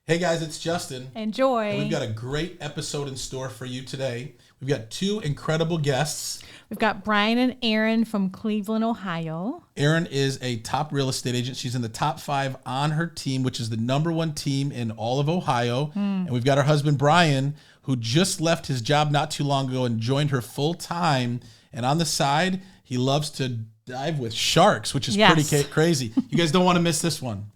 Hey guys, it's Justin. Enjoy. And we've got a great episode in store for you today. We've got two incredible guests. We've got Brian and Erin from Cleveland, Ohio. Erin is a top real estate agent. She's in the top 5 on her team, which is the #1 team in all of Ohio. And we've got her husband, Brian, who just left his job not too long ago and joined her full time. And on the side, he loves to dive with sharks, which is pretty crazy. You guys don't want to miss this one.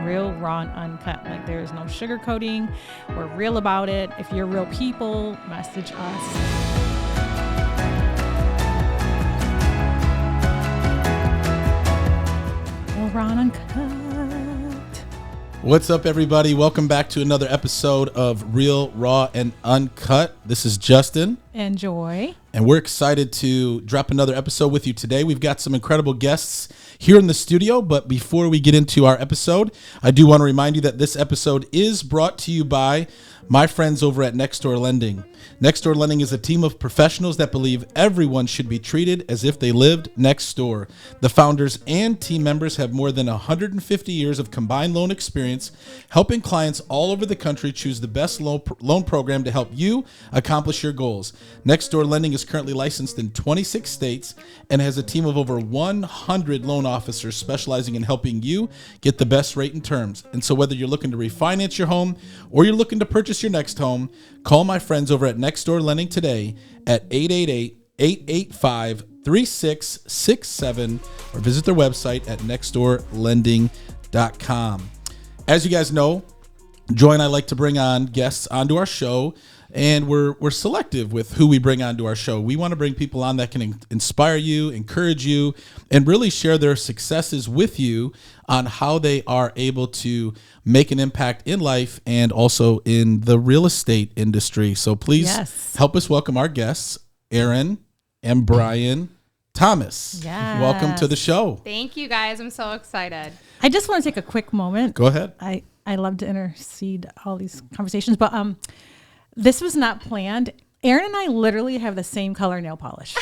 Real, raw, and uncut. Like, there is no sugarcoating. We're real about it. If you're real people, message us. Real, raw, and uncut. What's up, everybody? Welcome back to another episode of Real, Raw, and Uncut. This is Justin. Enjoy. And we're excited to drop another episode with you today. We've got some incredible guests here in the studio, but before we get into our episode, I do want to remind you that this episode is brought to you by my friends over at Next Door Lending. Next Door Lending is a team of professionals that believe everyone should be treated as if they lived next door. The founders and team members have more than 150 years of combined loan experience, helping clients all over the country choose the best loan program to help you accomplish your goals. Next Door Lending is currently licensed in 26 states and has a team of over 100 loan officers specializing in helping you get the best rate and terms. And so whether you're looking to refinance your home or you're looking to purchase your next home, call my friends over at Next Door Lending today at 888-885-3667 or visit their website at nextdoorlending.com. As you guys know, Joy and I like to bring on guests onto our show, and we're selective with who we bring onto our show. We want to bring people on that can inspire you, encourage you, and really share their successes with you on how they are able to make an impact in life and also in the real estate industry. So please help us welcome our guests, Erin and Brian Thomas. Yes. Welcome to the show. Thank you, guys. I'm so excited. I just want to take a quick moment. Go ahead. I love to intercede all these conversations, but this was not planned. Erin and I literally have the same color nail polish.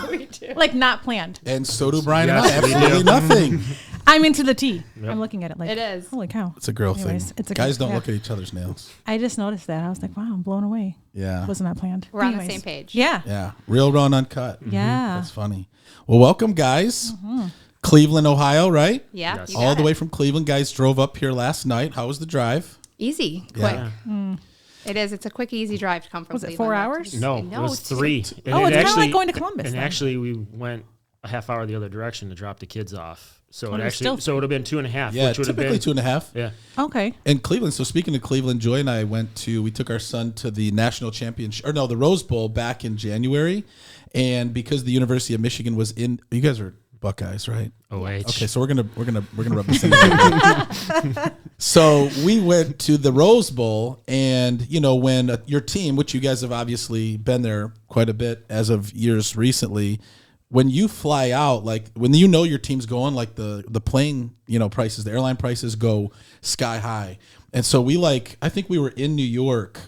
We do. Like, not planned. And so do Brian Yes, and I. Absolutely nothing. I'm into the tea. Yep. I'm looking at it like, It is. holy cow. It's a girl Anyways, thing. it's a Guys girl- don't yeah. look at each other's nails. I just noticed that. I was like, wow, I'm blown away. Yeah. Wasn't that planned? We're on the Anyways. same page. Yeah. Yeah. Real, raw, and uncut. Yeah. That's funny. Well, welcome, guys. Cleveland, Ohio, right? Yeah. Yes. you All got the it. way from Cleveland. Guys drove up here last night. How was the drive? Easy. Quick. Yeah. It is. It's a quick, easy drive to come from Was it Cleveland 4 up to hours? the- No, it was it's 3. And Oh, it it's kind of actually- like going to Columbus. And then. actually, we went a half hour the other direction to drop the kids off. So Oh, it you're actually, still- so it would have been 2.5. Yeah, which would have typically been 2.5. Yeah. Okay. And Cleveland. So speaking of Cleveland, Joy and I we took our son to the national championship, or no, the Rose Bowl back in January. And because the University of Michigan was in, you guys are Buckeyes, right? OH. Okay, so we're gonna rub this in. So we went to the Rose Bowl, and you know when your team, which you guys have obviously been there quite a bit as of years recently, when you fly out, like when you know your team's going, like the plane, prices, the airline prices go sky high, and so I think we were in New York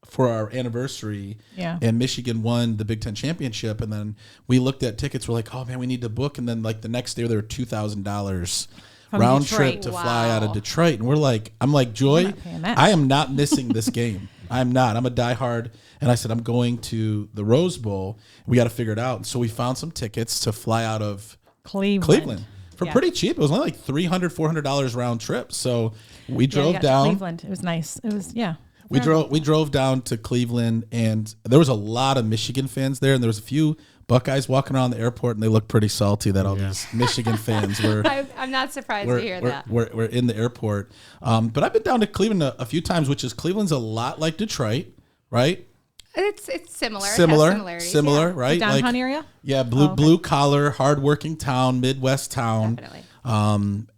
for our anniversary, and Michigan won the Big Ten championship, and then we looked at tickets. We're like, oh man, we need to book, and then like the next day they were $2,000 round Detroit. trip to fly out of Detroit, and I'm like, Joy, not paying that. I am not missing this game. I'm not. I'm a diehard, and I said I'm going to the Rose Bowl. We got to figure it out, and so we found some tickets to fly out of Cleveland. For pretty cheap. It was only like $300, $400 round trip. So we drove down. Cleveland. It was nice. It was We drove down to Cleveland, and there was a lot of Michigan fans there, and there was a few Buckeyes walking around the airport, and they looked pretty salty that all these Michigan fans were. I'm not surprised to hear that. We're in the airport, but I've been down to Cleveland a few times, which is Cleveland's a lot like Detroit, right? It's similar. It has similarities, Similar, yeah. right? The downtown area. Yeah, blue collar, hardworking town, Midwest town. Definitely.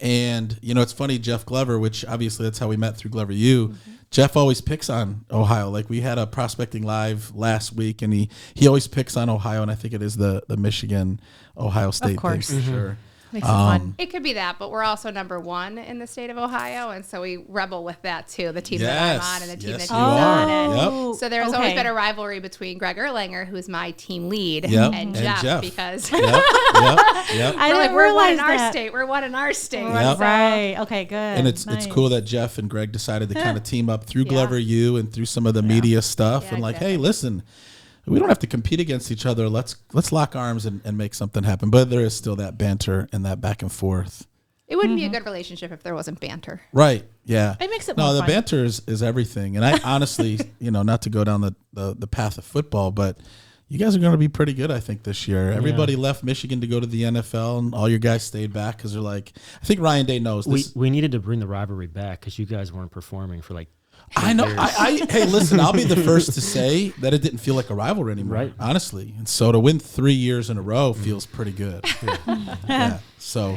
And it's funny, Jeff Glover, which obviously that's how we met through Glover U. Jeff always picks on Ohio. Like we had a prospecting live last week, and he always picks on Ohio, and I think it is the Michigan Ohio State thing for sure. Makes it fun. It could be that, but we're also number 1 in the state of Ohio, and so we rebel with that too. The team that I'm on and the team that he's on. And so there's always been a rivalry between Greg Erlanger, who's my team lead, and Jeff, because we're like, we're one in our state. We're one in our state. Right. Okay, good. And it's cool that Jeff and Greg decided to kind of team up through Glover U and through some of the media stuff and hey, listen, we don't have to compete against each other. Let's lock arms and make something happen. But there is still that banter and that back and forth. It wouldn't be a good relationship if there wasn't banter. Right. Yeah. It makes it more the fun. banter is everything. And I honestly, not to go down the path of football, but you guys are going to be pretty good, I think, this year. Everybody left Michigan to go to the NFL, and all your guys stayed back because they're like, I think Ryan Day knows this. We needed to bring the rivalry back because you guys weren't performing for I know. Hey, listen, I'll be the first to say that it didn't feel like a rivalry anymore, right? Honestly. And so to win 3 years in a row feels pretty good. So,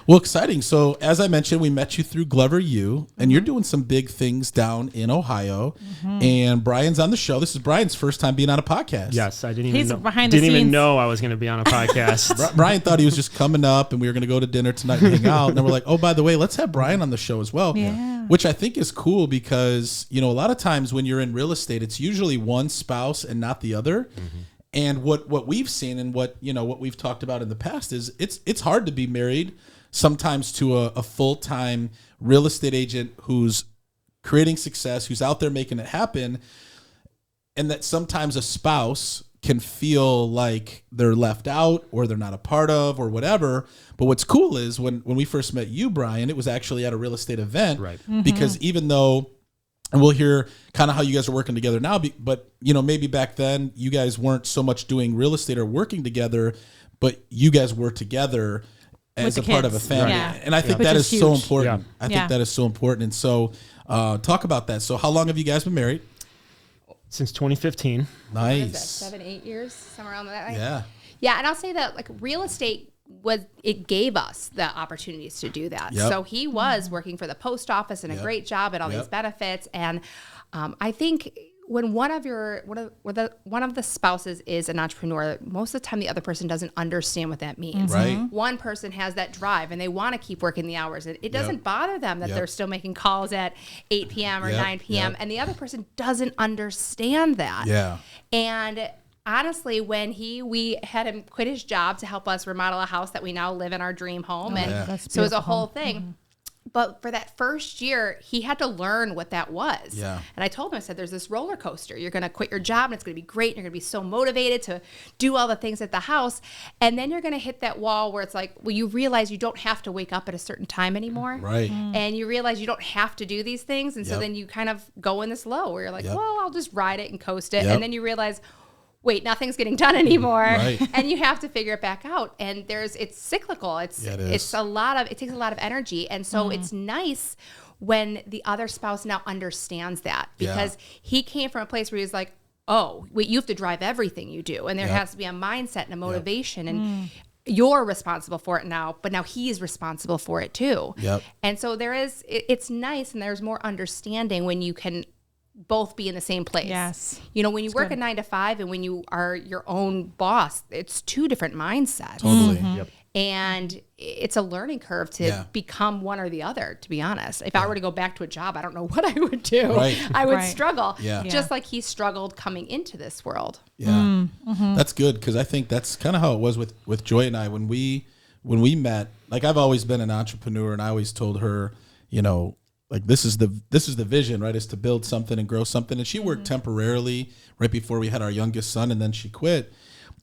well, exciting. So as I mentioned, we met you through Glover U, and you're doing some big things down in Ohio. And Brian's on the show. This is Brian's first time being on a podcast. Yes, I didn't He's even know. behind the Didn't even scenes. know I was going to be on a podcast. Brian thought he was just coming up, and we were going to go to dinner tonight and hang out. And then we're like, oh, by the way, let's have Brian on the show as well. Yeah. Which I think is cool because, a lot of times when you're in real estate, it's usually one spouse and not the other. And what we've seen and what we've talked about in the past is it's hard to be married sometimes to a full-time real estate agent who's creating success, who's out there making it happen, and that sometimes a spouse can feel like they're left out or they're not a part of or whatever. But what's cool is when we first met you, Brian, it was actually at a real estate event. Right. Because even though, and we'll hear kind of how you guys are working together now, but maybe back then you guys weren't so much doing real estate or working together, but you guys were together as a part of a family. Yeah. And I think Which that is is so huge. important. I think that is so important. And so talk about that. So how long have you guys been married? Since 2015. Nice. What is that, 7, 8 years? Somewhere around that. Yeah. Yeah, and I'll say that real estate it gave us the opportunities to do that. Yep. So he was working for the post office and a great job and all these benefits. And I think when one of the spouses is an entrepreneur, most of the time the other person doesn't understand what that means. Right. One person has that drive and they want to keep working the hours. It doesn't bother them that they're still making calls at 8 p.m. or 9 p.m. And the other person doesn't understand that. Yeah. And honestly, when we had him quit his job to help us remodel a house that we now live in, our dream home. So it was a whole thing. But for that first year, he had to learn what that was. Yeah. And I told him, I said, there's this roller coaster. You're going to quit your job and it's going to be great. And you're going to be so motivated to do all the things at the house. And then you're going to hit that wall where it's like, well, you realize you don't have to wake up at a certain time anymore. Right. And you realize you don't have to do these things. And so then you kind of go in this low where you're like, well, I'll just ride it and coast it. And then you realize, wait, nothing's getting done anymore. Right. And you have to figure it back out. And it's cyclical. It takes a lot of energy. And so it's nice when the other spouse now understands that, because he came from a place where he was like, oh, wait, you have to drive everything you do. And there has to be a mindset and a motivation and you're responsible for it now, but now he's responsible for it too. Yep. And so it's nice. And there's more understanding when you can both be in the same place. Yes. When you work a 9 to 5 and when you are your own boss, it's two different mindsets. Totally. Yep. And it's a learning curve to become one or the other, to be honest. If I were to go back to a job, I don't know what I would do. Right. I would struggle. Yeah. Just like he struggled coming into this world. Yeah. That's good, because I think that's kind of how it was with Joy and I when we met. Like, I've always been an entrepreneur, and I always told her, like, this is the vision, right? Is to build something and grow something. And she worked temporarily right before we had our youngest son, and then she quit.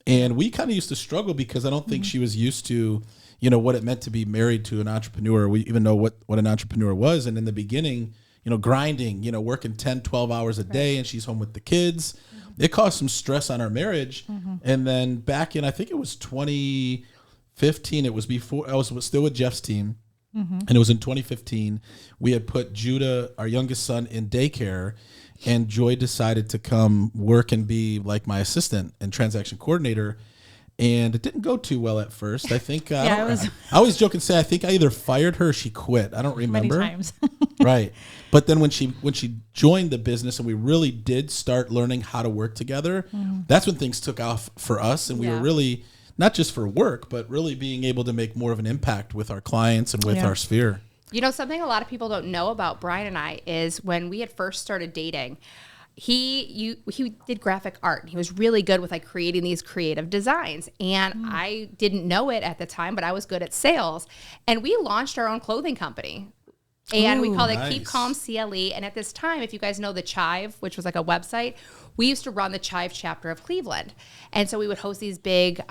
And we kind of used to struggle because I don't think she was used to, what it meant to be married to an entrepreneur. We even know what an entrepreneur was. And in the beginning, grinding, working 10, 12 hours a day, and she's home with the kids. It caused some stress on our marriage. And then back in, I think it was 2015, it was before, I was still with Jeff's team. And it was in 2015, we had put Judah, our youngest son, in daycare, and Joy decided to come work and be like my assistant and transaction coordinator. And it didn't go too well at first. I think I always joke and say I think I either fired her or she quit. I don't remember. Many times. Right. But then when she joined the business and we really did start learning how to work together, that's when things took off for us, and we were really not just for work, but really being able to make more of an impact with our clients and with our sphere. You know, something a lot of people don't know about Brian and I is when we had first started dating, he did graphic art. He was really good with like creating these creative designs. And I didn't know it at the time, but I was good at sales. And we launched our own clothing company. And we called it Keep Calm CLE. And at this time, if you guys know the Chive, which was like a website, we used to run the Chive chapter of Cleveland. And so we would host these big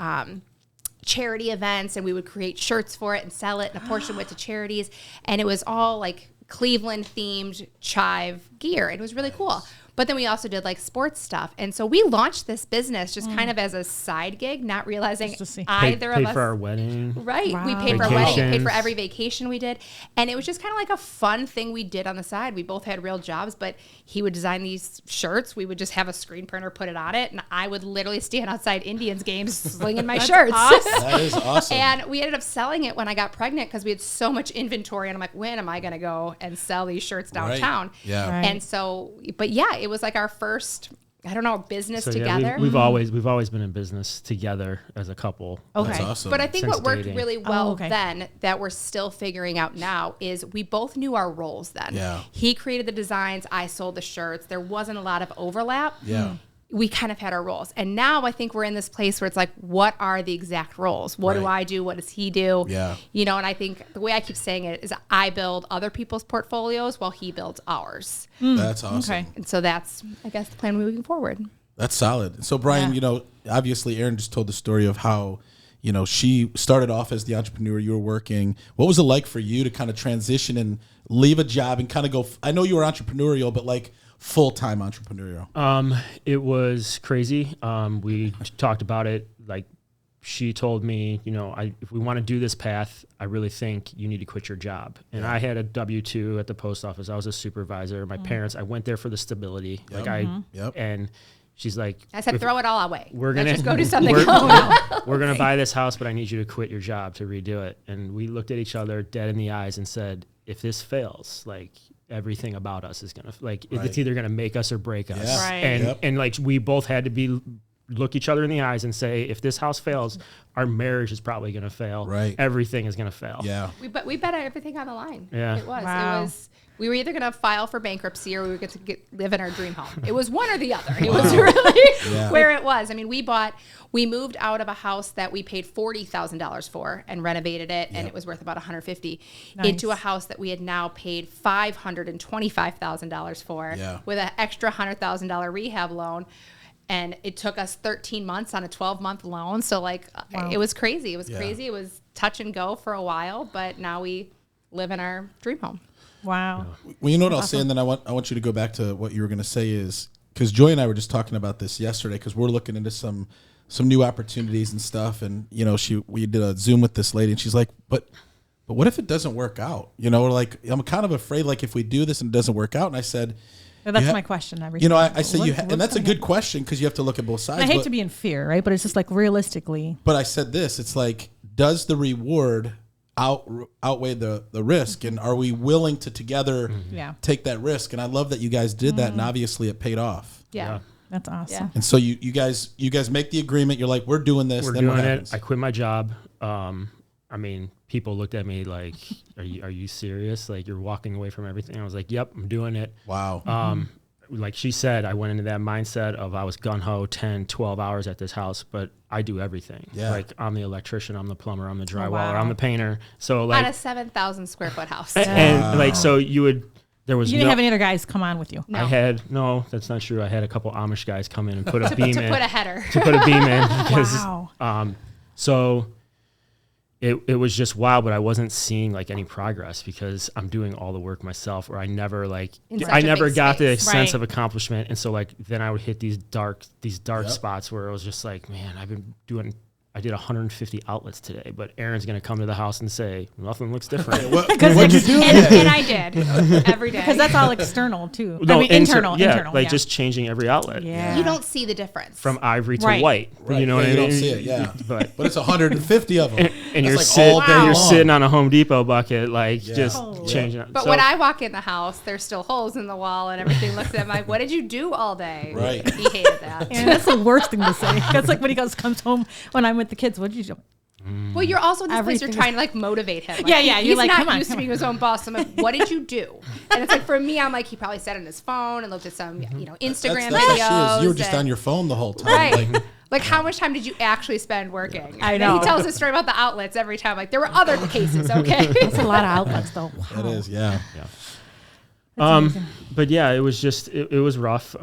charity events, and we would create shirts for it and sell it, and a portion went to charities. And it was all like Cleveland themed Chive gear. It was really cool. But then we also did like sports stuff. And so we launched this business just kind of as a side gig, not realizing either of us. Paid for our wedding. Right. Wow. We paid for our wedding, paid for every vacation we did. And it was just kind of like a fun thing we did on the side. We both had real jobs, but he would design these shirts. We would just have a screen printer, put it on it. And I would literally stand outside Indians games slinging my shirts. Awesome. That is awesome. And we ended up selling it when I got pregnant because we had so much inventory. And I'm like, when am I going to go and sell these shirts downtown? Right. Yeah. Right. And so, but yeah, it was like our first, I don't know, business together. We've always been in business together as a couple. Okay. That's awesome. But I think Since what worked dating. really well okay. then that we're still figuring out now is we both knew our roles then. Yeah. He created the designs, I sold the shirts. There wasn't a lot of overlap. Yeah. We kind of had our roles. And now I think we're in this place where it's like, what are the exact roles? What do Right. I do? What does he do? Yeah. You know, and I think the way I keep saying it is I build other people's portfolios while he builds ours. That's awesome. Okay. And so that's, I guess, the plan moving forward. That's solid. So Brian, Yeah. you know, obviously Erin just told the story of how, you know, she started off as the entrepreneur, you were working. What was it like for you to kind of transition and leave a job and kind of go, I know you were entrepreneurial, but like full-time entrepreneurial? It was crazy. We talked about it. Like, she told me, you know, if we want to do this path, I really think you need to quit your job. And I had a W-2 at the post office. I was a supervisor. My parents, I went there for the stability. And she's like, I said, throw it all away. Let's just go do something. We're going to buy this house, but I need you to quit your job to redo it. And we looked at each other dead in the eyes and said, if this fails, like, everything about us is going to, like, it's either going to make us or break us. Yeah. Right. And like, we both had to look each other in the eyes and say, if this house fails, our marriage is probably going to fail. Right. Everything is going to fail. Yeah. We bet everything on the line. Yeah. It was. Wow. It was. We were either going to file for bankruptcy or we were going to live in our dream home. It was one or the other. It was really where it was. I mean, we moved out of a house that we paid $40,000 for and renovated it, and it was worth about $150,000 into a house that we had now paid $525,000 for with an extra $100,000 rehab loan. And it took us 13 months on a 12-month loan. So, like, it was crazy. It was crazy. It was touch and go for a while, but now we live in our dream home. Wow. Well, you know what I'll say, and then I want you to go back to what you were going to say is, because Joy and I were just talking about this yesterday, because we're looking into some new opportunities and stuff, and you know, we did a Zoom with this lady, and she's like, but what if it doesn't work out? You know, like, I'm kind of afraid, like, if we do this and it doesn't work out, and I said, That's my question. You know, I say and that's a good question because you have to look at both sides. I hate to be in fear, right? But it's just like realistically. But I said this, it's like, does the reward outweigh the risk, and are we willing to together take that risk? And I love that you guys did that, and obviously it paid off. Yeah. That's awesome. Yeah. And so you guys make the agreement. You're like, we're doing this. We're then doing what it. happens? I quit my job. I mean, people looked at me like, are you serious? Like, you're walking away from everything? I was like, yep, I'm doing it. Wow. Like she said, I went into that mindset of I was gun-ho 10, 12 hours at this house, but I do everything. Yeah. Like, I'm the electrician, I'm the plumber, I'm the drywaller, I'm the painter. So, like, On a 7,000 square foot house. and like, so there was You didn't have any other guys come on with you. No. That's not true. I had a couple Amish guys come in and put a beam in. To put a header. To put a beam in. Because, Wow. so it was just wild, but I wasn't seeing like any progress because I'm doing all the work myself, or I never got the sense of accomplishment. And so, like, then I would hit these dark spots where it was just like, man, I did 150 outlets today, but Erin's going to come to the house and say, nothing looks different. What'd you do? And I did every day. Because that's all external too. No, I mean, internal. Just changing every outlet. Yeah. You don't see the difference. From ivory to white. Right. You know what I mean? You don't see it, yeah. But it's 150 of them. And you're, like all day you're long. sitting on a Home Depot bucket, like, just changing it. But when I walk in the house, there's still holes in the wall and everything looks at me like, what did you do all day? Right. He hated that. And that's the worst thing to say. That's like when he comes home when I'm with the kids? What did you do? Well, you're also in this place, you're trying to like motivate him. Like, he's like, not used to being his own boss. So I'm like, what did you do? And it's like, for me, I'm like, he probably sat on his phone and looked at some, Instagram videos. You were just on your phone the whole time. Right. Like, how much time did you actually spend working? I know. And he tells a story about the outlets every time. Like, there were other cases, okay? That's a lot of outlets, though. Wow. That is, yeah. But yeah, it was just, it was rough.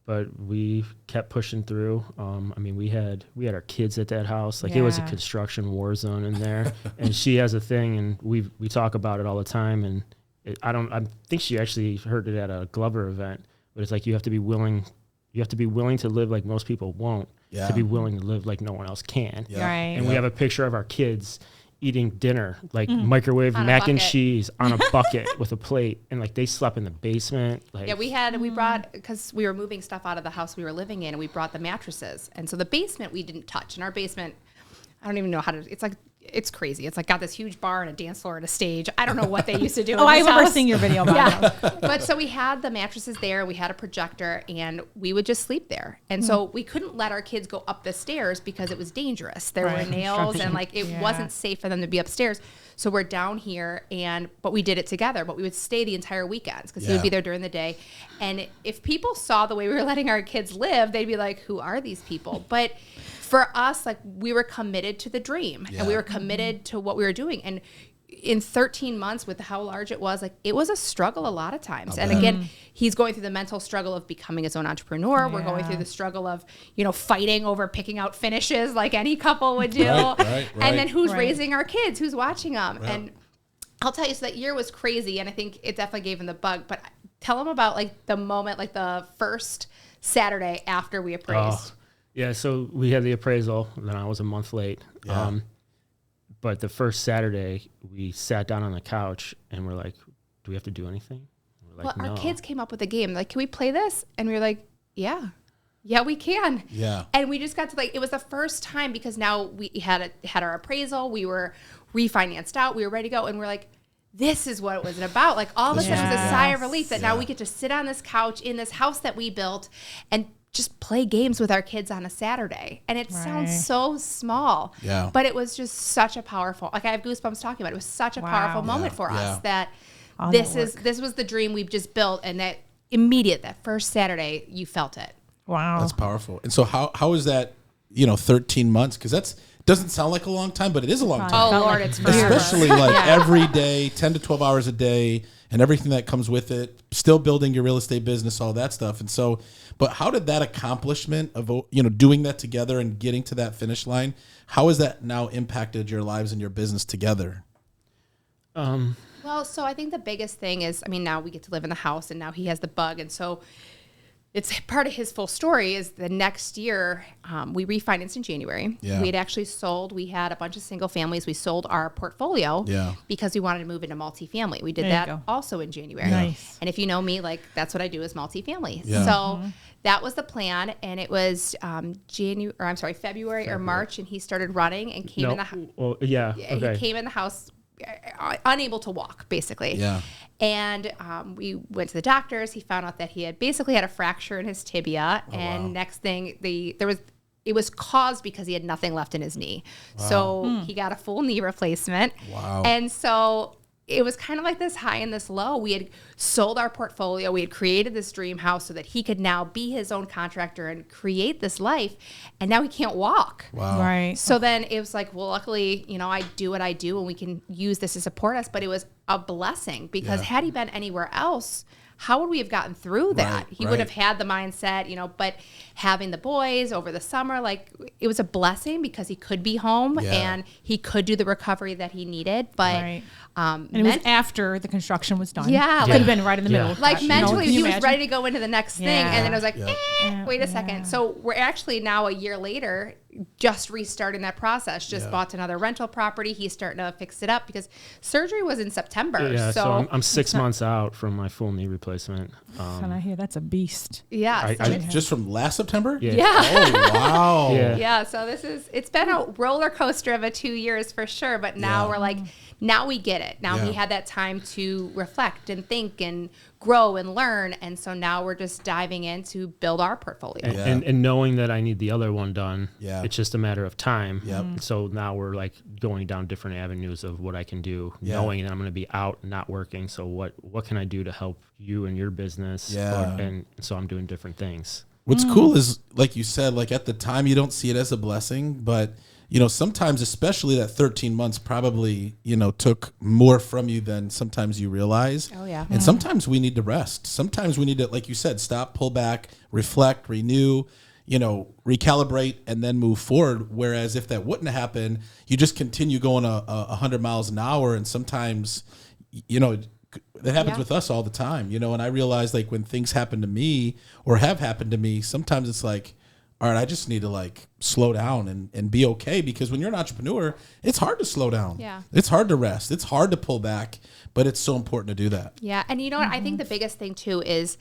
But we kept pushing through. I mean, we had our kids at that house. Like, it was a construction war zone in there. And she has a thing, and we talk about it all the time. And I think she actually heard it at a Glover event. But it's like, you have to be willing to live like most people won't. Yeah. To be willing to live like no one else can. Yeah. Right. And we have a picture of our kids eating dinner, like microwave mac and cheese on a bucket with a plate, and like they slept in the basement. Like, yeah, we brought, because we were moving stuff out of the house we were living in, and we brought the mattresses, and so the basement we didn't touch. And our basement, I don't even know how to. It's crazy. It's like got this huge bar and a dance floor and a stage. I don't know what they used to do. I remember seeing your video about it. But so we had the mattresses there. We had a projector, and we would just sleep there. And so we couldn't let our kids go up the stairs because it was dangerous. There were nails, and like it wasn't safe for them to be upstairs. So we're down here, but we did it together. But we would stay the entire weekends because he would be there during the day. And if people saw the way we were letting our kids live, they'd be like, "Who are these people?" But for us, like, we were committed to the dream, and we were committed to what we were doing. And in 13 months, with how large it was, like, it was a struggle a lot of times. And again, he's going through the mental struggle of becoming his own entrepreneur. We're going through the struggle of, fighting over picking out finishes like any couple would do. Right. And then who's raising our kids? Who's watching them? Right. And I'll tell you, so that year was crazy, and I think it definitely gave him the bug. But tell him about, like, the moment, like the first Saturday after we appraised. Yeah, so we had the appraisal, and then I was a month late. Yeah. But the first Saturday, we sat down on the couch, and we're like, do we have to do anything? We're like, no. Our kids came up with a game. Like, can we play this? And we were like, yeah, we can. Yeah. And we just got to, like, it was the first time, because now we had our appraisal. We were refinanced out. We were ready to go. And we're like, this is what it was about. Like, all of a sudden, it was a sigh of relief that now we get to sit on this couch in this house that we built and just play games with our kids on a Saturday. And it sounds so small, but it was just such a powerful, like, I have goosebumps talking about it. It was such a powerful moment for us that this was the dream we've just built. And that first Saturday, you felt it. Wow. That's powerful. And so how is that, 13 months? Because that's doesn't sound like a long time, but it is a long time. Oh, Lord, it's forever. Especially like every day, 10 to 12 hours a day, and everything that comes with it, still building your real estate business, all that stuff. And so, but how did that accomplishment of, doing that together and getting to that finish line, how has that now impacted your lives and your business together? Well, so I think the biggest thing is, now we get to live in the house, and now he has the bug. And so it's part of his full story is the next year, we refinanced in January. Yeah. We had actually sold. We had a bunch of single families. We sold our portfolio because we wanted to move into multifamily. We did that also in January. Nice. And if you know me, like, that's what I do is multifamily. Yeah. So that was the plan. And it was February or March, and he started running and came in the house. Well, yeah. Okay. He came in the house unable to walk, basically. Yeah. And we went to the doctors. He found out that he had basically had a fracture in his tibia. Next thing, it was caused because he had nothing left in his knee. Wow. So he got a full knee replacement. Wow. And so it was kind of like this high and this low. We had sold our portfolio. We had created this dream house so that he could now be his own contractor and create this life. And now he can't walk. Wow. Right. So then it was like, well, luckily, I do what I do and we can use this to support us. But it was a blessing because had he been anywhere else, how would we have gotten through that? He would have had the mindset, but having the boys over the summer, like, it was a blessing because he could be home and he could do the recovery that he needed. But and it was after the construction was done. Yeah. Could have been right in the middle. Like, mentally, he was ready to go into the next thing. And then I was like, wait a second. So we're actually now a year later just restarting that process. Just bought another rental property. He's starting to fix it up because surgery was in September. Yeah, so I'm 6 months out from my full knee replacement. And I hear that's a beast. Yeah. Just from last September? Yeah. Oh, wow. Yeah. So it's been a roller coaster of a 2 years for sure. But now we're like, now we get it. Now he had that time to reflect and think and grow and learn. And so now we're just diving in to build our portfolio. And knowing that I need the other one done It's just a matter of time. Yep. So now we're like going down different avenues of what I can do, knowing that I'm going to be out, not working. So what can I do to help you and your business? Yeah. And so I'm doing different things. What's cool is, like you said, like at the time you don't see it as a blessing, but sometimes, especially that 13 months probably, took more from you than sometimes you realize. Oh, yeah. And sometimes we need to rest. Sometimes we need to, like you said, stop, pull back, reflect, renew, recalibrate, and then move forward. Whereas if that wouldn't happen, you just continue going 100 miles an hour. And sometimes, that happens with us all the time, and I realize, like, when things happen to me or have happened to me, sometimes it's like, all right, I just need to like slow down and be okay, because when you're an entrepreneur, it's hard to slow down. Yeah. It's hard to rest. It's hard to pull back, but it's so important to do that. Yeah. And you know what? I think the biggest thing too is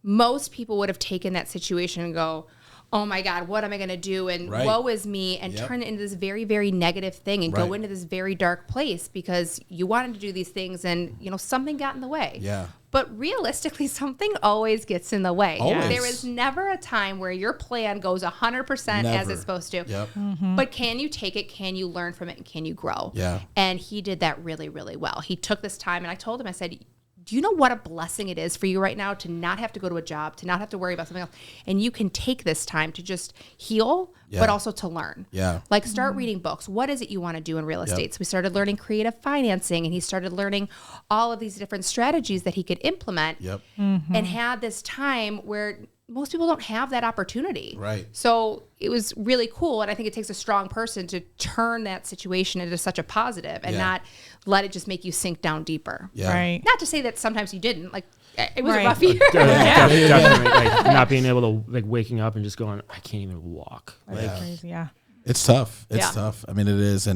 most people would have taken that situation and go, oh my God, what am I going to do? And woe is me, and turn it into this very, very negative thing and go into this very dark place because you wanted to do these things and, something got in the way. Yeah. But realistically, something always gets in the way. Always. There is never a time where your plan goes 100% as it's supposed to. Yep. But can you take it? Can you learn from it? And can you grow? Yeah. And he did that really, really well. He took this time, and I told him, I said, do you know what a blessing it is for you right now to not have to go to a job, to not have to worry about something else? And you can take this time to just heal, but also to learn. Yeah. Like start reading books. What is it you want to do in real estate? So we started learning creative financing, and he started learning all of these different strategies that he could implement and had this time where most people don't have that opportunity. Right. So it was really cool. And I think it takes a strong person to turn that situation into such a positive and not let it just make you sink down deeper. Yeah. Right. Not to say that sometimes you didn't. Like, it was a rough year. Definitely. Like not being able to, like, waking up and just going, I can't even walk. That's crazy. Yeah. It's tough. It's tough. I mean, it is.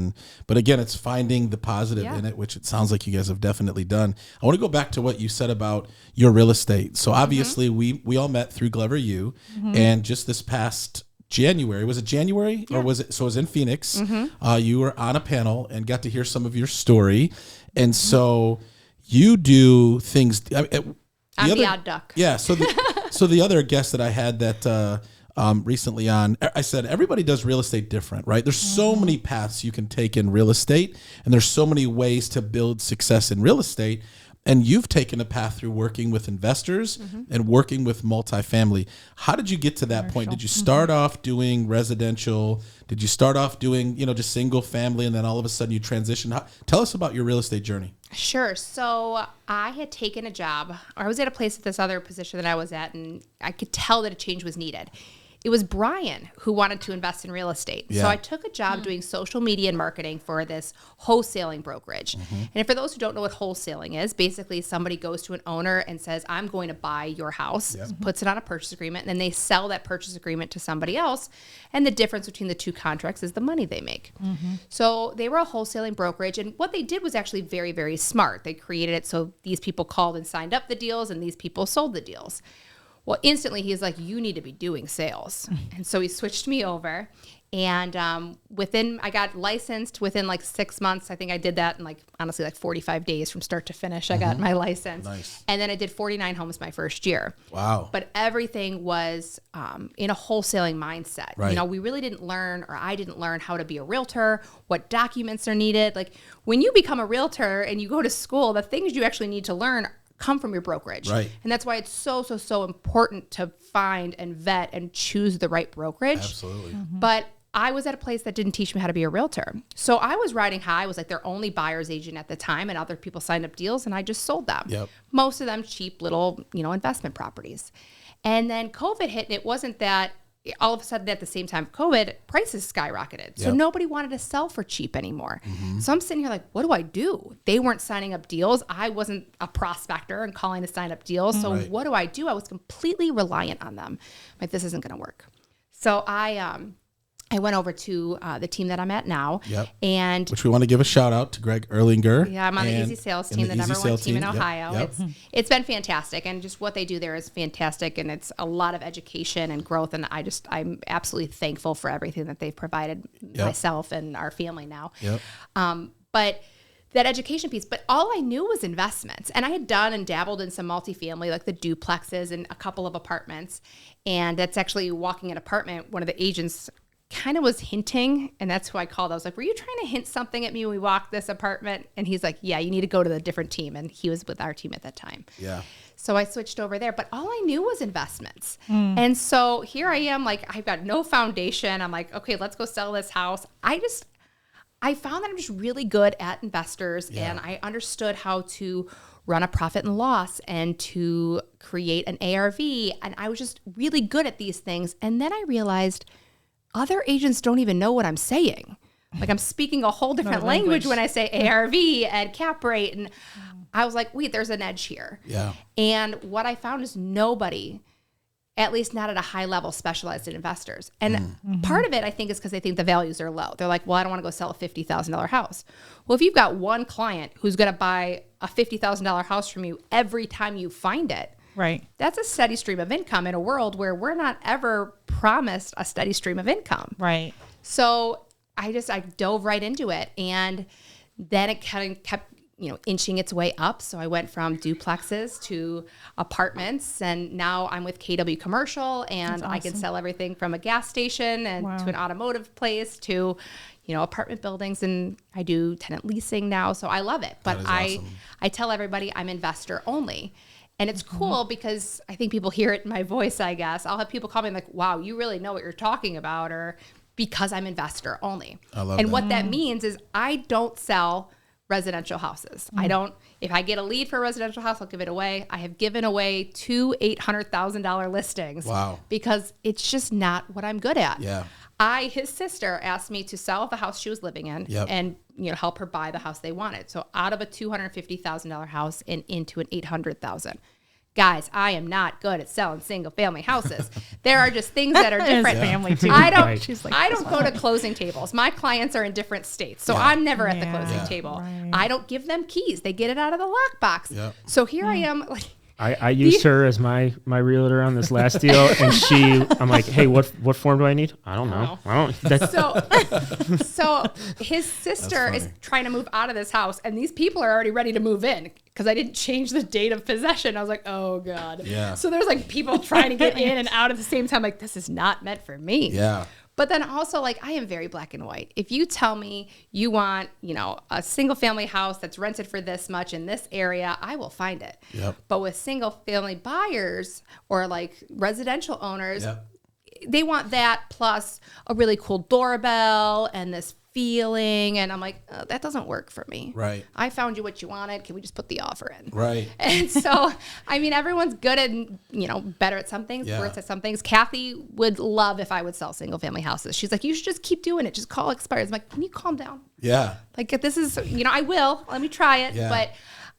But again, it's finding the positive in it, which it sounds like you guys have definitely done. I want to go back to what you said about your real estate. So obviously we all met through Glover U, and just this past January, was it January or was it? So it was in Phoenix. You were on a panel and got to hear some of your story. And so you do things. I'm the odd duck. Yeah. So the other guest that I had that, recently on, I said, everybody does real estate different, right? There's so many paths you can take in real estate, and there's so many ways to build success in real estate. And you've taken a path through working with investors and working with multifamily. How did you get to that point? Did you start off doing residential? Did you start off doing, just single family, and then all of a sudden you transition? Tell us about your real estate journey. Sure. So I had taken a job, or I was at a place at this other position that I was at, and I could tell that a change was needed. It was Brian who wanted to invest in real estate. Yeah. So I took a job doing social media and marketing for this wholesaling brokerage. And for those who don't know what wholesaling is, basically somebody goes to an owner and says, I'm going to buy your house, puts it on a purchase agreement, and then they sell that purchase agreement to somebody else. And the difference between the two contracts is the money they make. So they were a wholesaling brokerage. And what they did was actually very, very smart. They created it so these people called and signed up the deals, and these people sold the deals. Well, instantly he's like, you need to be doing sales. And so he switched me over. And I got licensed within like 6 months. I think I did that in honestly 45 days from start to finish. I got my license. Nice. And then I did 49 homes my first year. Wow. But everything was in a wholesaling mindset. Right. We really didn't learn, or I didn't learn how to be a realtor, what documents are needed. Like when you become a realtor and you go to school, the things you actually need to learn come from your brokerage. Right. And that's why it's so important to find and vet and choose the right brokerage. Absolutely. But I was at a place that didn't teach me how to be a realtor. So I was riding high. I was like their only buyer's agent at the time, and other people signed up deals, and I just sold them. Yep. Most of them cheap little, investment properties. And then COVID hit, and it wasn't that all of a sudden at the same time of COVID, prices skyrocketed. So nobody wanted to sell for cheap anymore. So I'm sitting here like, what do I do? They weren't signing up deals. I wasn't a prospector and calling to sign up deals. So what do I do? I was completely reliant on them. Like, this isn't going to work. So I went over to the team that I'm at now. Yep. And which we want to give a shout out to Greg Erlinger. Yeah, I'm on the Easy Sales team, the number one team in Ohio. Yep. It's been fantastic, and just what they do there is fantastic, and it's a lot of education and growth, and I'm absolutely thankful for everything that they've provided myself and our family now. Yep. But that education piece, but all I knew was investments. And I had done and dabbled in some multifamily, like the duplexes and a couple of apartments. And that's actually walking an apartment. One of the agents kind of was hinting, and that's who I called. I was like, were you trying to hint something at me when we walked this apartment? And he's like, yeah, you need to go to the different team. And he was with our team at that time. Yeah. So I switched over there, but all I knew was investments. And so here I am, like, I've got no foundation. I'm like, okay, let's go sell this house. I found that I'm just really good at investors, and I understood how to run a profit and loss and to create an ARV. And I was just really good at these things. And then I realized other agents don't even know what I'm saying. Like, I'm speaking a whole different language when I say ARV and cap rate. And I was like, wait, there's an edge here. Yeah. And what I found is nobody, at least not at a high level, specialized in investors. And part of it, I think, is because they think the values are low. They're like, well, I don't want to go sell a $50,000 house. Well, if you've got one client who's going to buy a $50,000 house from you every time you find it, right, that's a steady stream of income in a world where we're not ever promised a steady stream of income. right. So I dove right into it. And then it kind of kept, inching its way up. So I went from duplexes to apartments, and now I'm with KW Commercial, and I can sell everything from a gas station and to an automotive place to, apartment buildings, and I do tenant leasing now. So I love it. But I tell everybody I'm investor only. And it's cool because I think people hear it in my voice, I guess. I'll have people call me like, wow, you really know what you're talking about, or because I'm investor only. I love and that. what that means is I don't sell residential houses. If I get a lead for a residential house, I'll give it away. I have given away 2 $800,000 listings. Wow. Because it's just not what I'm good at. Yeah. His sister asked me to sell the house she was living in and help her buy the house they wanted. So out of a $250,000 house and into an $800,000. Guys, I am not good at selling single family houses. There are just things that are different. Family too. I don't Right. I don't go to closing tables. My clients are in different states. So I'm never at the closing table. Right. I don't give them keys. They get it out of the lockbox. Yeah. So here I am, like, I used her as my realtor on this last deal, and I'm like, hey, what form do I need? I don't know. So his sister is trying to move out of this house, and these people are already ready to move in because I didn't change the date of possession. I was like, oh God. Yeah. So there's like people trying to get in and out at the same time. Like, this is not meant for me. Yeah. But then also, like, I am very black and white. If you tell me you want, a single family house that's rented for this much in this area, I will find it. Yep. But with single family buyers or like residential owners, they want that plus a really cool doorbell and this feeling. And I'm like, that doesn't work for me. Right. I found you what you wanted. Can we just put the offer in? Right. And so, I mean, everyone's good at, better at some things, worse at some things. Kathy would love if I would sell single family houses. She's like, you should just keep doing it. Just call expires. I'm like, can you calm down? Yeah. Like, this is, I will. Let me try it. Yeah. But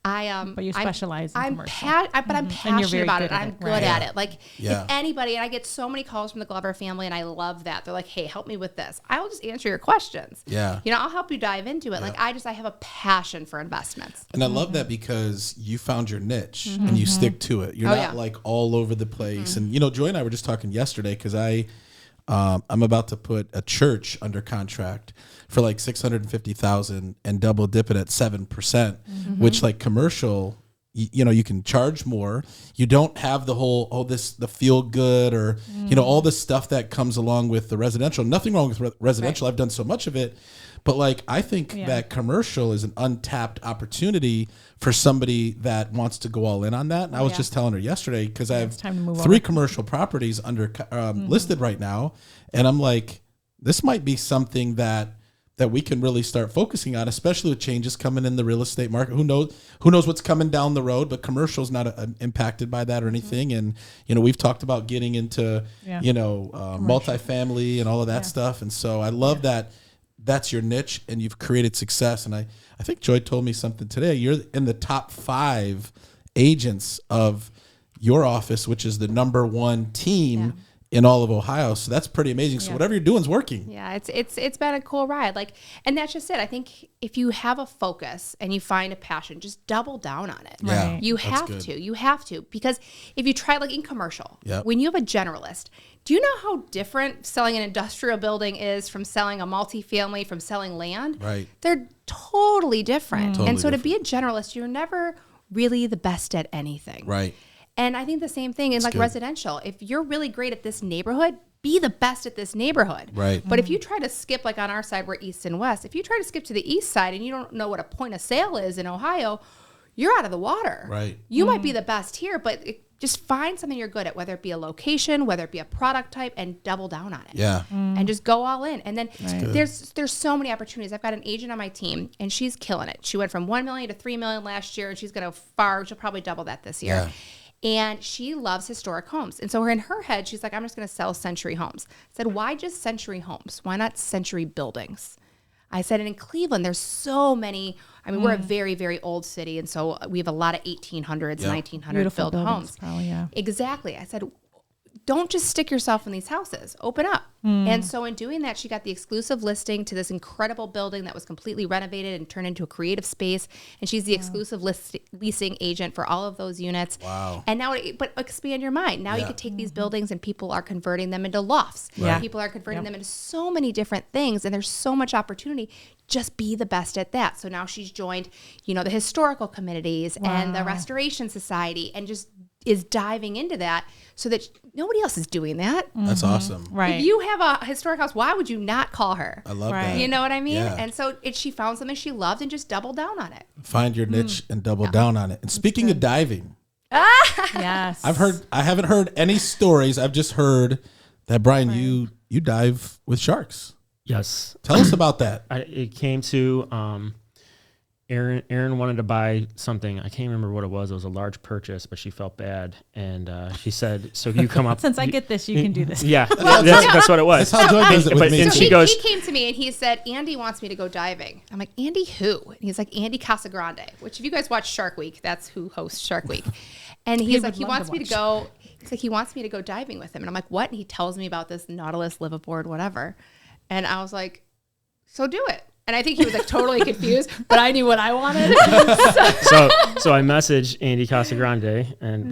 But you specialize in commercial. But I'm passionate about it. I'm good at it. Like, Yeah. if anybody, and I get so many calls from the Glover family, and I love that. They're like, hey, help me with this. I will just answer your questions. Yeah. I'll help you dive into it. Like, I have a passion for investments. And I love that because you found your niche and you stick to it. You're not like all over the place. And, Joy and I were just talking yesterday because I'm about to put a church under contract for like $650,000 and double dip it at 7%, which like commercial, you can charge more. You don't have the whole, the feel good or, all the stuff that comes along with the residential. Nothing wrong with residential. Right. I've done so much of it. But like, I think that commercial is an untapped opportunity for somebody that wants to go all in on that. And I was just telling her yesterday, because I have 3 commercial properties under listed right now. And I'm like, this might be something that we can really start focusing on, especially with changes coming in the real estate market. Who knows what's coming down the road, but commercial's not impacted by that or anything. And, we've talked about getting into, multifamily and all of that stuff. And so I love that that's your niche and you've created success. And I think Joy told me something today. You're in the top 5 agents of your office, which is the number 1 team in all of Ohio. So that's pretty amazing. So whatever you're doing is working. Yeah, it's been a cool ride. Like, and that's just it. I think if you have a focus and you find a passion, just double down on it. Yeah, right. You have to, because if you try, like in commercial, when you have a generalist, do you know how different selling an industrial building is from selling a multifamily, from selling land? Right. They're totally different. And so to be a generalist, you're never really the best at anything. Right. And I think the same thing in residential. If you're really great at this neighborhood, be the best at this neighborhood. Right. But if you try to skip, like on our side, we're east and west. If you try to skip to the east side and you don't know what a point of sale is in Ohio, you're out of the water. Right. You might be the best here, but just find something you're good at, whether it be a location, whether it be a product type, and double down on it. Yeah. And just go all in. And then there's so many opportunities. I've got an agent on my team, and she's killing it. She went from 1 million to 3 million last year, and she'll probably double that this year. Yeah. And she loves historic homes. And so in her head, she's like, I'm just going to sell century homes. I said, why just century homes? Why not century buildings? I said, and in Cleveland, there's so many. I mean, we're a very, very old city. And so we have a lot of 1800s, 1900 built homes. Probably, yeah. Exactly. I said, don't just stick yourself in these houses. Open up. And so in doing that, she got the exclusive listing to this incredible building that was completely renovated and turned into a creative space. And she's the exclusive leasing agent for all of those units. Wow. And now, but expand your mind. Now you could take these buildings and people are converting them into lofts. Yeah. People are converting them into so many different things. And there's so much opportunity. Just be the best at that. So now she's joined, the historical communities and the Restoration Society, and just is diving into that so that nobody else is doing that. That's awesome. Right. If you have a historic house, why would you not call her? I love Right. that. You know what I mean? Yeah. And so she found something she loved and just doubled down on it. Find your niche and double down on it. And speaking of diving, Yes. I haven't heard any stories. I've just heard that, Brian, you dive with sharks. Yes. Tell us about that. It came to Erin wanted to buy something. I can't remember what it was. It was a large purchase, but she felt bad. And she said, so you come up. Since I get this, you can do this. Yeah, that's what it was. That's how Joy does it with me. And So she goes, he came to me and he said, Andy wants me to go diving. I'm like, Andy who? And he's like, Andy Casagrande, which if you guys watch Shark Week, that's who hosts Shark Week. And he's like, he wants me to go. He's like, he wants me to go diving with him. And I'm like, what? And he tells me about this Nautilus liveaboard, whatever. And I was like, so do it. And I think he was like totally confused, but I knew what I wanted. so I messaged Andy Casagrande, and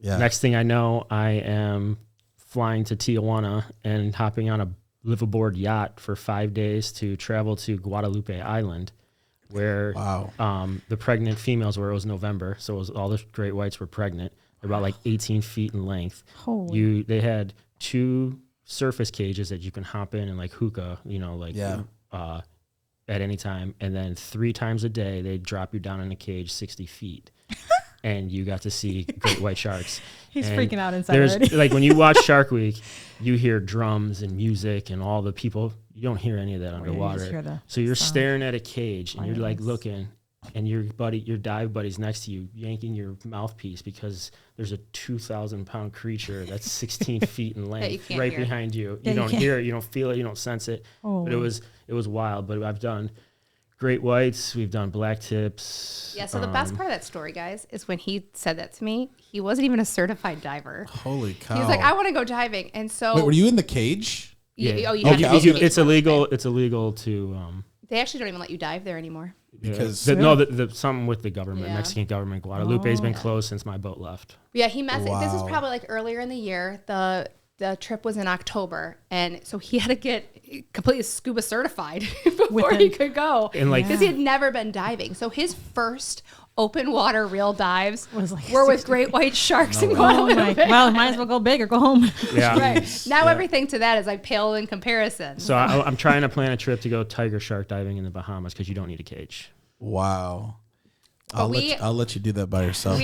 next thing I know, I am flying to Tijuana and hopping on a liveaboard yacht for 5 days to travel to Guadalupe Island, where the pregnant females were. It was November, so it was all the great whites were pregnant. They're about like 18 feet in length. They had 2 surface cages that you can hop in and like hookah, at any time, and then 3 times a day they drop you down in a cage 60 feet and you got to see great white sharks. He's and freaking out inside already. Like when you watch Shark Week, you hear drums and music and all the people. You don't hear any of that underwater. So you're staring at a cage and you're like looking, and your dive buddy's next to you yanking your mouthpiece because there's a 2,000-pound creature that's 16 feet in length right behind you. You don't hear it, you don't feel it, you don't sense it. But it was wild. But I've done great whites, we've done black tips. Yeah, so the best part of that story, guys, is when he said that to me, he wasn't even a certified diver. Holy cow. He was like, I want to go diving. And so... Wait, were you in the cage? Yeah. It's illegal. It's illegal to... they actually don't even let you dive there anymore. Because something with the government, Mexican government. Guadalupe's been closed since my boat left. Yeah, he messaged. This was probably like earlier in the year. The trip was in October, and so he had to get completely scuba certified before he could go, because he had never been diving. So his first open water real dives were with great white sharks in Guadalupe. Well, might as well go big or go home. Yeah. Right. Now everything to that is like pale in comparison. So I'm trying to plan a trip to go tiger shark diving in the Bahamas because you don't need a cage. Wow. I'll let you do that by yourself.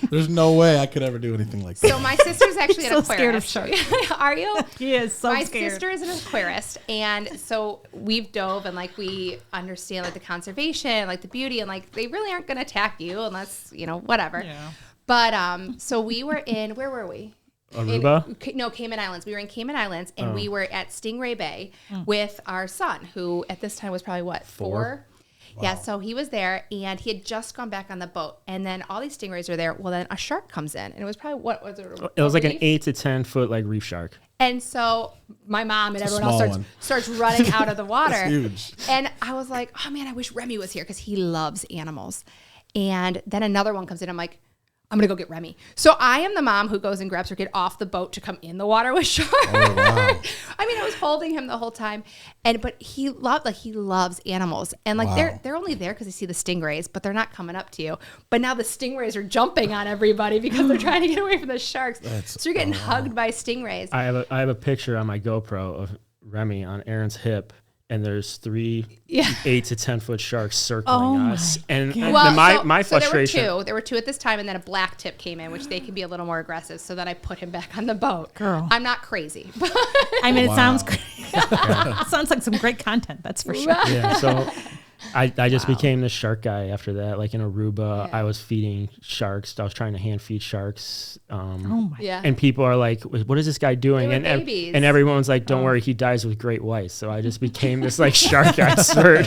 There's no way I could ever do anything like that. So my sister's actually an aquarist. Scared of sharks. Are you? He is so my scared. My sister is an aquarist, and so we've dove and like we understand like the conservation, like the beauty, and like they really aren't going to attack you unless whatever. Yeah. But so we were in, where were we? Aruba? Cayman Islands. We were in Cayman Islands, and we were at Stingray Bay with our son, who at this time was probably 4? Wow. Yeah, so he was there, and he had just gone back on the boat, and then all these stingrays are there. Well, then a shark comes in, and it was probably, what was it? It was like an 8 to 10 foot like reef shark. And so my mom and everyone else starts running out of the water. That's huge. And I was like, oh man, I wish Remy was here because he loves animals. And then another one comes in. I'm like, I'm going to go get Remy. So I am the mom who goes and grabs her kid off the boat to come in the water with Shark. Oh, wow. I mean, I was holding him the whole time. But he loves animals. And like they're only there because they see the stingrays, but they're not coming up to you. But now the stingrays are jumping on everybody because they're trying to get away from the sharks. So you're getting hugged by stingrays. I have a picture on my GoPro of Remy on Erin's hip. And there's 3 8 to 10 foot sharks circling us. And my frustration. There were two at this time, and then a black tip came in, which they can be a little more aggressive. So then I put him back on the boat. Girl, I'm not crazy. I mean, it sounds great. It sounds like some great content. That's for sure. Yeah. So I just became the shark guy after that. Like in Aruba, I was feeding sharks. I was trying to hand feed sharks. And people are like, "What is this guy doing?" And everyone's like, "Don't worry, he dies with great whites." So I just became this like shark expert.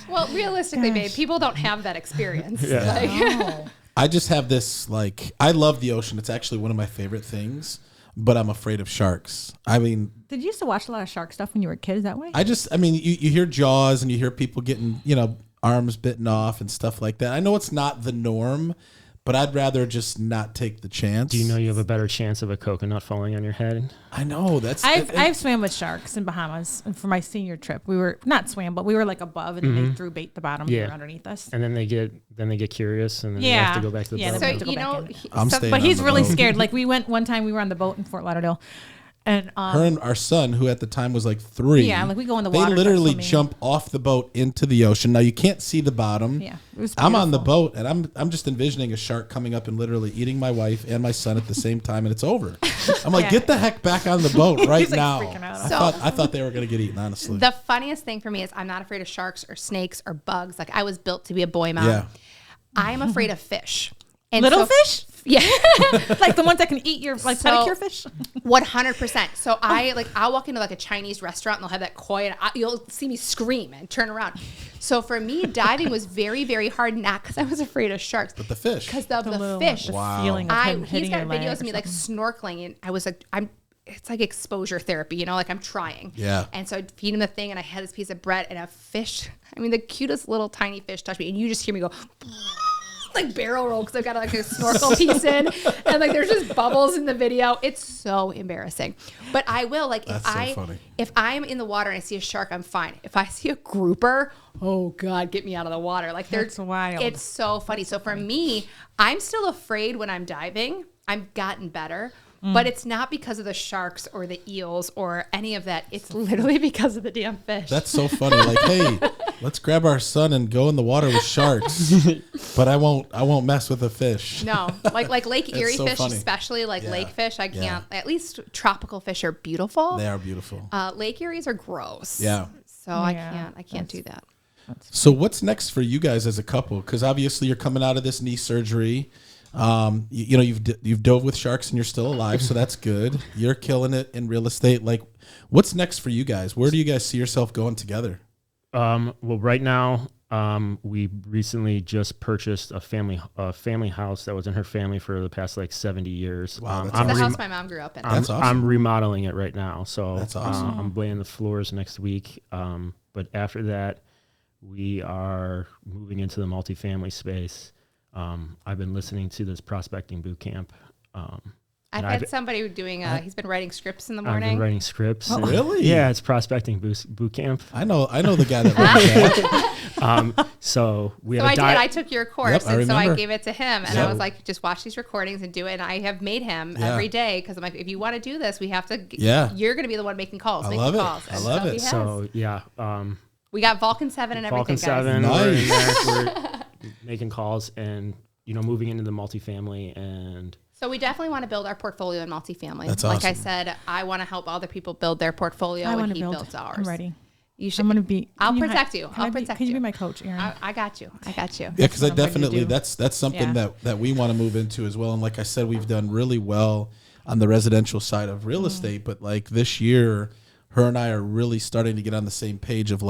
Well, realistically, babe, people don't have that experience. I just have this I love the ocean. It's actually one of my favorite things. But I'm afraid of sharks. I mean, did you used to watch a lot of shark stuff when you were a kid? Is that way? You hear Jaws and you hear people getting, arms bitten off and stuff like that. I know it's not the norm, but I'd rather just not take the chance. Do you know you have a better chance of a coconut falling on your head? I know I've swam with sharks in Bahamas, and for my senior trip, we were not swam, but we were like above, and they threw bait the bottom underneath us. And then they get curious, and then they have to go back to the boat. So but he's really scared. Like we went one time, we were on the boat in Fort Lauderdale. And her and our son, who at the time was like 3, we go in the water. They literally jump off the boat into the ocean. Now you can't see the bottom. Yeah, it was I'm on the boat, and I'm just envisioning a shark coming up and literally eating my wife and my son at the same time, and it's over. I'm like, get the heck back on the boat right now. I thought they were gonna get eaten. Honestly, the funniest thing for me is I'm not afraid of sharks or snakes or bugs. Like I was built to be a boy mom. Yeah. I'm afraid of fish. And little fish? Yeah. Like the ones that can eat your pedicure fish? 100%. So I'll walk into like a Chinese restaurant and they'll have that koi and you'll see me scream and turn around. So for me, diving was very, very hard, not because I was afraid of sharks. But the fish. Because of the fish. Wow. Feeling of him He's got videos of me like something. snorkeling, and I was like, it's like exposure therapy, like I'm trying. Yeah. And so I'd feed him the thing, and I had this piece of bread and a fish. I mean, the cutest little tiny fish touched me, and you just hear me go like barrel roll because I've got like a snorkel piece in, and like there's just bubbles in the video. It's so embarrassing. But I will if I'm in the water and I see a shark, I'm fine. If I see a grouper, oh God, get me out of the water. Like that's wild. It's so funny. So for me, I'm still afraid when I'm diving. I've gotten better. But it's not because of the sharks or the eels or any of that. It's literally because of the damn fish. That's so funny. Like, hey, let's grab our son and go in the water with sharks. But I won't mess with a fish. No, like Lake Erie so fish, funny. especially lake fish. I can't. At least tropical fish are beautiful. They are beautiful. Lake Eries are gross. Yeah. So I can't do that. So what's next for you guys as a couple? Because obviously you're coming out of this knee surgery. You've dove with sharks and you're still alive, so that's good. You're killing it in real estate. Like, what's next for you guys? Where do you guys see yourself going together? Well, right now, we recently just purchased a family house that was in her family for the past 70 years. Wow, that's the house my mom grew up in. That's awesome. I'm remodeling it right now, so that's awesome. I'm laying the floors next week. But after that, we are moving into the multifamily space. I've been listening to this prospecting boot camp. I've had somebody doing. He's been writing scripts in the morning. I've been writing scripts. Oh, really? Yeah, it's prospecting boot camp. I know the guy that wrote that. So I took your course, Yep, and so I gave it to him, and I was like, just watch these recordings and do it. And I have made him every day because I'm like, if you want to do this, we have to. Yeah. You're going to be the one making calls. I love it. So yeah. We got Vulcan 7 and everything, Vulcan 7. Nice. We're making calls and moving into the multifamily and. So we definitely want to build our portfolio in multifamily. That's like awesome. I said, I want to help other people build their portfolio, and he builds ours. I'm ready. You should. I'm going to be. I'll protect you. I'll protect you. Can you be my coach, Erin? I got you. Yeah, because I definitely that's something that we want to move into as well. And like I said, we've done really well on the residential side of real estate, but like this year, her and I are really starting to get on the same page of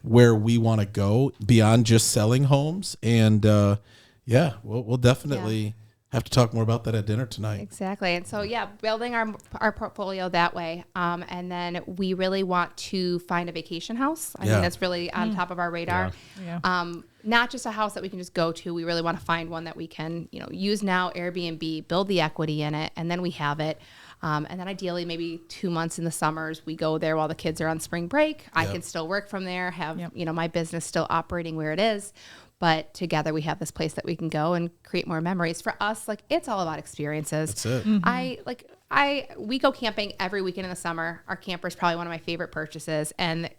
where we want to go beyond just selling homes. And we'll definitely Have to talk more about that at dinner tonight. Exactly. And so, building our portfolio that way. And then we really want to find a vacation house. I think that's really on top of our radar. Yeah. Not just a house that we can just go to. We really want to find one that we can, use now, Airbnb, build the equity in it, and then we have it. And then ideally maybe 2 months in the summers, we go there while the kids are on spring break. I can still work from there, have, my business still operating where it is. But together we have this place that we can go and create more memories. For us, it's all about experiences. That's it. Mm-hmm. We go camping every weekend in the summer. Our camper is probably one of my favorite purchases. And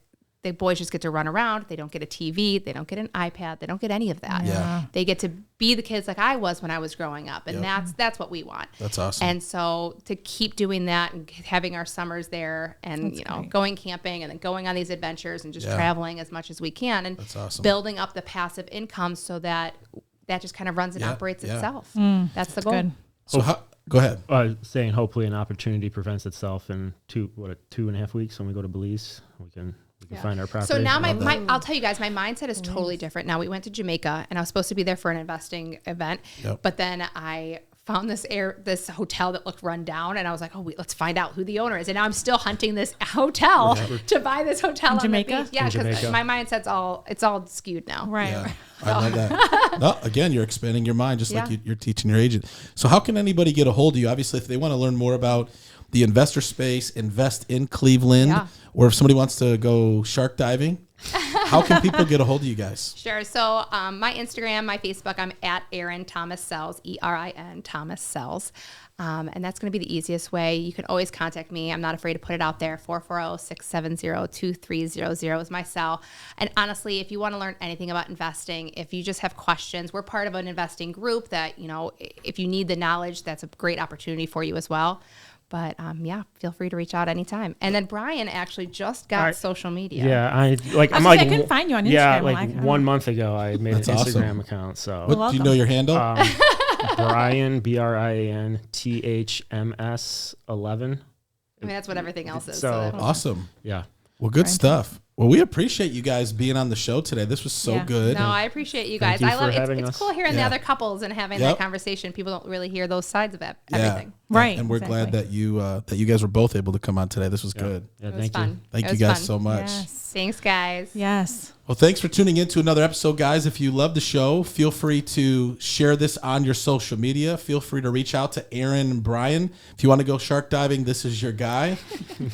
the boys just get to run around. They don't get a TV. They don't get an iPad. They don't get any of that. Yeah. They get to be the kids like I was when I was growing up. And that's what we want. That's awesome. And so to keep doing that and having our summers there and, great. going camping and then going on these adventures and just traveling as much as we can and that's awesome. Building up the passive income so that just kind of runs and operates itself. That's the goal. Good. So go ahead. Saying hopefully an opportunity presents itself in 2.5 weeks when we go to Belize. We can find our property. So now I'll tell you guys, my mindset is totally different. Now we went to Jamaica and I was supposed to be there for an investing event, but then I found this hotel that looked run down and I was like, let's find out who the owner is. And now I'm still hunting this hotel to buy this hotel in Jamaica. Yeah, because my mindset's all skewed now. Right. Yeah, I love that. No, again, you're expanding your mind just like you're teaching your agent. So how can anybody get a hold of you? Obviously, if they want to learn more about the investor space, invest in Cleveland, or if somebody wants to go shark diving, how can people get a hold of you guys? Sure. So my Instagram, my Facebook, I'm at Erin Thomas Sells, ERIN Thomas Sells. And that's going to be the easiest way. You can always contact me. I'm not afraid to put it out there. 440-670-2300 is my cell. And honestly, if you want to learn anything about investing, if you just have questions, we're part of an investing group that, if you need the knowledge, that's a great opportunity for you as well. But feel free to reach out anytime. And then Brian actually just got social media. Yeah, I couldn't find you on Instagram. Yeah, 1 month ago I made an Instagram account. So what, do you know your handle? Brian BRIAN THMS 11. I mean, that's what everything else is. So awesome. Yeah. Well, good stuff. Well, we appreciate you guys being on the show today. This was so good. No, I appreciate you guys. I love it. It's cool hearing the other couples and having that conversation. People don't really hear those sides of everything. Right. And we're glad that you guys were both able to come on today. This was good. Yeah, it was fun. Thank you guys so much. Yes. Thanks, guys. Yes. Well, thanks for tuning in to another episode, guys. If you love the show, feel free to share this on your social media. Feel free to reach out to Erin and Brian. If you want to go shark diving, this is your guy.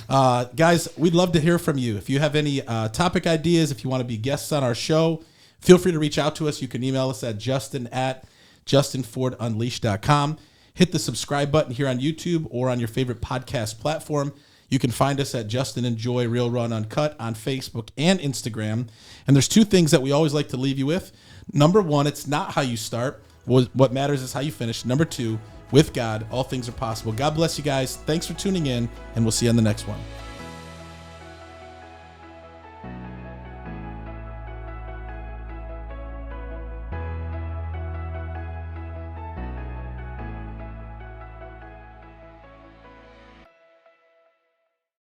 Guys, we'd love to hear from you. If you have any topic ideas, if you want to be guests on our show, feel free to reach out to us. You can email us at justin@justinfordunleashed.com. Hit the subscribe button here on YouTube or on your favorite podcast platform. You can find us at Justin Enjoy Real Run Uncut on Facebook and Instagram. And there's two things that we always like to leave you with. Number one, it's not how you start. What matters is how you finish. Number two, with God, all things are possible. God bless you guys. Thanks for tuning in, and we'll see you on the next one.